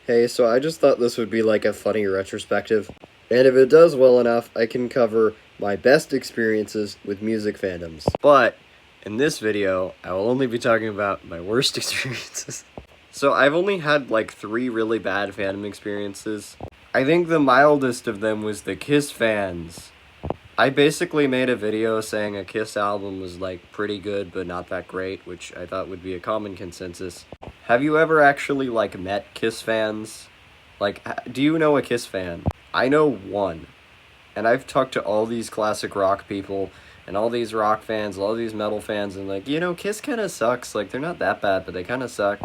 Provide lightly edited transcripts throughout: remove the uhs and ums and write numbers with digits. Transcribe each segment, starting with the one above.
Hey, so I just thought this would be like a funny retrospective, and if it does well enough, I can cover my best experiences with music fandoms. But in this video, I will only be talking about my worst experiences. So I've only had like 3 really bad fandom experiences. I think the mildest of them was the Kiss fans. I basically made a video saying a Kiss album was like pretty good but not that great, which I thought would be a common consensus. Have you ever actually like met Kiss fans? Like, do you know a Kiss fan? I know one. And I've talked to all these classic rock people and all these rock fans, all these metal fans, and like, Kiss kind of sucks. Like, they're not that bad, but they kind of suck.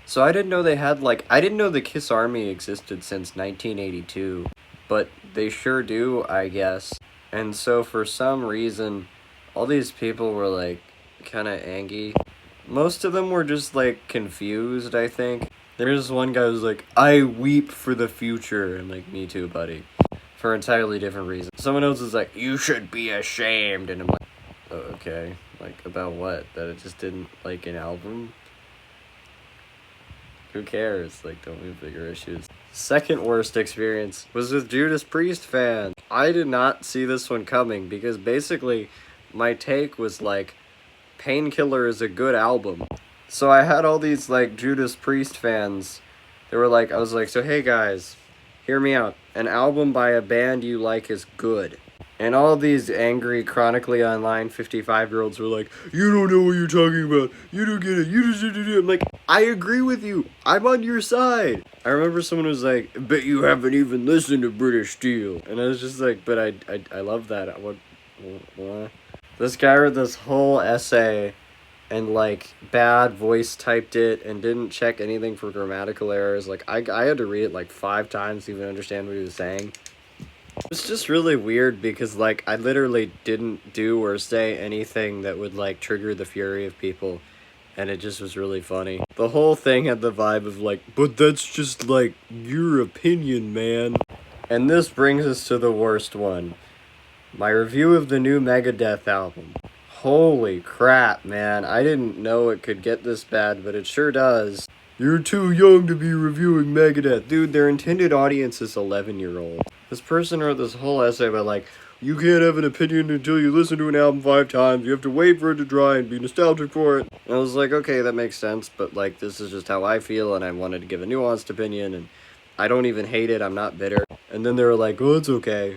So I didn't know they had I didn't know the Kiss Army existed since 1982. But they sure do, I guess. And so for some reason, all these people were like kind of angry. Most of them were just like confused, I think. There's one guy who's like, I weep for the future. And like, me too, buddy. For entirely different reasons. Someone else is like, you should be ashamed. And I'm like, oh, okay. Like, about what? That it just didn't like an album? Who cares? Like, don't we have bigger issues? Second worst experience was with Judas Priest fans. I did not see this one coming because basically my take was like, Painkiller is a good album. So I had all these like Judas Priest fans. They were like, I was like, so hey guys, hear me out. An album by a band you like is good. And all these angry, chronically online 55-year-olds were like, you don't know what you're talking about. You don't get it. You just do. I'm like, I agree with you. I'm on your side. I remember someone was like, bet you haven't even listened to British Steel. And I was just like, but I love that. What? This guy wrote this whole essay and like bad voice typed it and didn't check anything for grammatical errors. Like I had to read it like 5 times to even understand what he was saying. It's just really weird because, like, I literally didn't do or say anything that would, like, trigger the fury of people, and it just was really funny. The whole thing had the vibe of, like, but that's just, like, your opinion, man. And this brings us to the worst one. My review of the new Megadeth album. Holy crap, man. I didn't know it could get this bad, but it sure does. You're too young to be reviewing Megadeth. Dude, their intended audience is 11-year-olds. This person wrote this whole essay about, like, you can't have an opinion until you listen to an album 5 times. You have to wait for it to dry and be nostalgic for it. And I was like, okay, that makes sense, but, like, this is just how I feel, and I wanted to give a nuanced opinion, and I don't even hate it. I'm not bitter. And then they were like, oh, it's okay.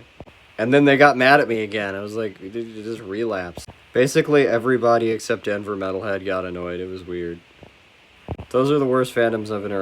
And then they got mad at me again. I was like, you just relapse. Basically, everybody except Denver Metalhead got annoyed. It was weird. Those are the worst fandoms I've interacted with.